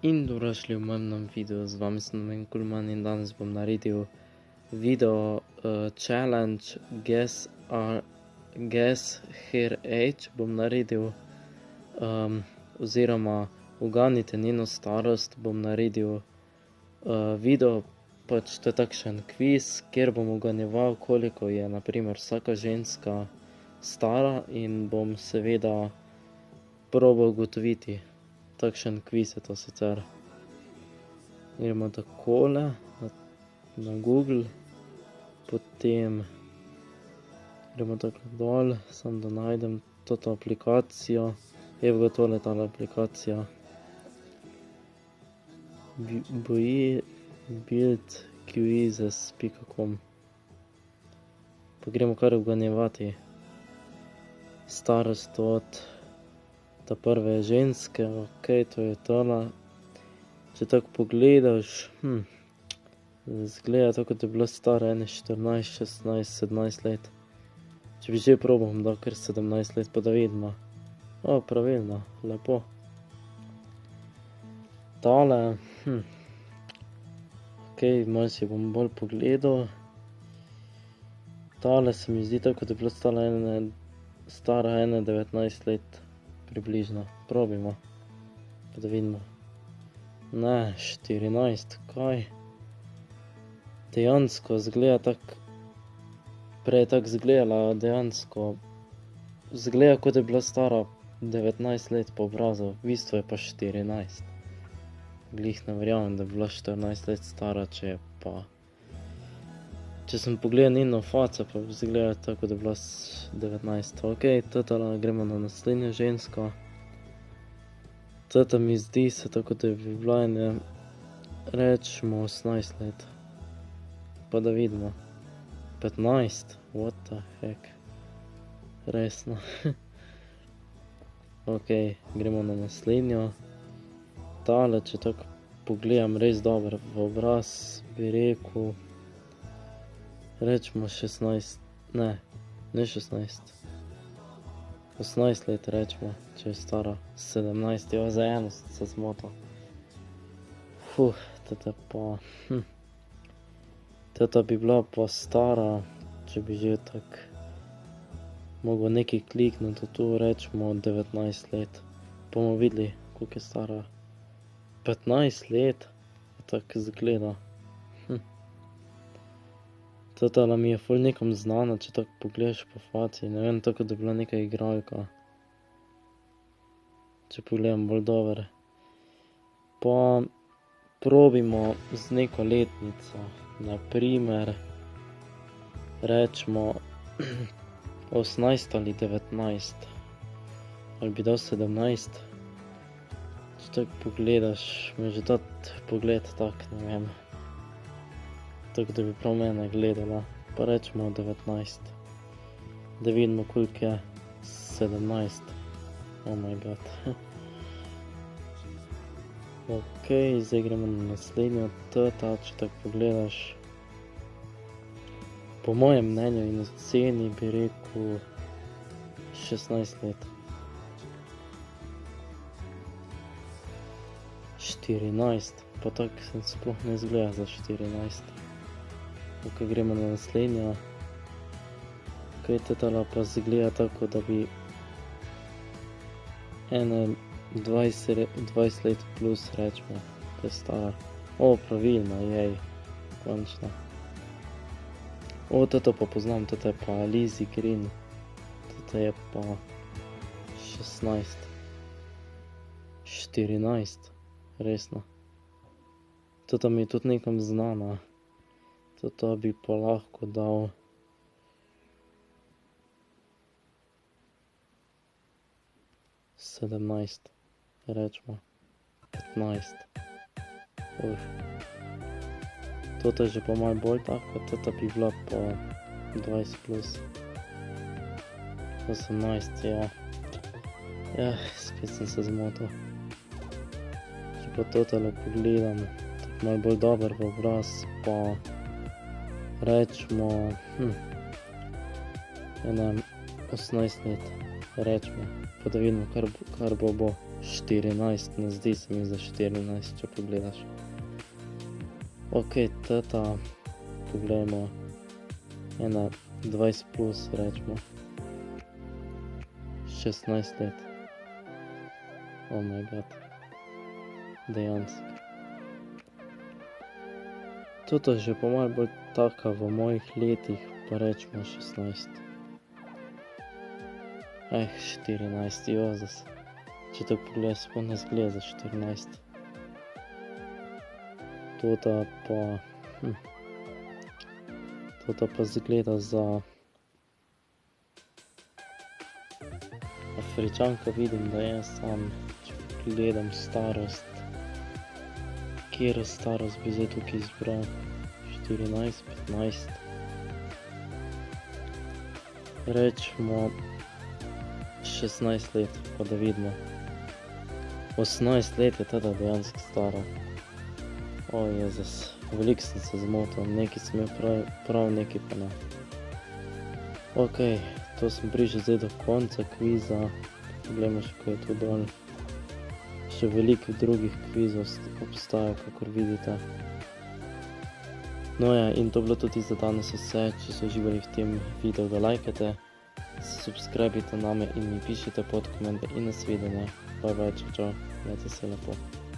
In dobrodošli v mojem novem videu, z vami sem Domen Kulman in danes bom naredil video challenge Guess Her Age bom naredil, oziroma uganite njeno starost bom naredil video, pač to je takšen kviz, kjer bom uganjeval, koliko je na primer vsaka ženska stara in bom seveda probal ugotoviti. Takšen kviz je to sicer. Gremo takole na Google, potem gremo tako dol, samo da najdem toto aplikacijo. Evo tole tale aplikacija. buildquizzes.com. Pa gremo kar uganjevati starost od ta prve ženske, okej, to je tole. Če tako pogledaš, zgleda tako, kot je bila stara ene 14, 16, 17 let. Če bi že probal, bom dal kar 17 let, pa da vidimo. Pravilno, lepo. Tale, okej, malo si bom bolj pogledal. Tale se mi zdi tako, kot je bila stara ene 19 let. Približno, probimo, pa da vidimo. Ne, 14, kaj? Dejansko zgleda tako, prej je tako zgledala, dejansko zgleda, kot je bila stara 19 let po obrazu, v bistvu je pa 14. Glih ne verjamem, da je bila 14 let stara, če sem pogledal njeno faco, pa zgleda tako, da je bila 19. Okej, totala gremo na naslednjo žensko. Tata mi zdi se tako, da bi bila ene, rečemo 18 let. Pa da vidimo. 15? What the heck? Resno. Okej, gremo na naslednjo. Tale, če tako pogledam res dobro v obraz, bi rekel, rečemo 16, ne 16. 18 let rečemo, če je stara 17, za eno se zmotil. Tata pa, tata bi bila pa stara, če bi že tako mogel nekaj klikniti, tu rečemo 19 let. Bomo videli, koliko je stara. 15 let, tako zgleda. Totala mi je ful nekom znana, če tako pogledaš po faci, ne vem, tako da je bila neka igralka. Če pogledam bolj dobro. Pa probimo z neko letnico, na primer, rečemo 18 ali 19. Ali bi dal 17. Če tako pogledaš, me že dat pogled tak, ne vem. Tako da bi prav mene gledala, pa rečemo 19. Da vidimo, koliko je 17. Oh my god. Okej, zdaj gremo na naslednjo. Tata, če tako pogledaš, po mojem mnenju in oceni bi rekel 16 let. 14, pa tako sem sploh ne zgleda za 14. Okej, gremo na naslednjo. Okej, totala pa zgleda tako, da bi ene 20 let plus rečemo, da je stara. Pravilno, jej, končno. Toto pa poznam, toto je pa Lizzie Green. Toto je pa 16. 14, resno. Toto mi je tudi nekom znana. Toto bi pa lahko dal 17, rečemo 15. Toto je že pa malo bolj tako, toto bi bila pa 20 plus. 18, ja. Ja, spet sem se zmotil. Če pa totalo pogledam, tako malo bolj dober v obraz, pa rečemo, 18 let, rečemo, pa da vidimo, kar bo 14. 14, ne zdi se mi za 14, če pogledaš. Ok, teta, pogledajmo, ena 20 plus, rečemo. 16 let. Oh my god. Dejansko. Toto je že po malo bolj taka v mojih letih, pa rečemo 16. 14, Jozas. Če to pogledaš, sploh ne zgleda za 14. Tota pa zgleda za... Afričanka vidim, da je sam, če gledam starost. Kjer starost bi zdaj tukaj izbral? 14, 15. Rečemo 16 let, pa da vidimo. 18 let je teda dejansko stara. O Jezus, veliko sem se zmotil, nekaj sem imel prav, nekaj pa ne. Ok, to sem prišel zdaj do konca kviza. Poglejmo še, kaj je tu dol. Še veliko drugih kvizov obstaja, kakor vidite. No ja, in to bilo tudi za danes vse. Če so uživali v tem videu, ga lajkajte, subscribite name in mi pišite pod komentar in nasvidenje. Bye bye, čau, majte se lepo.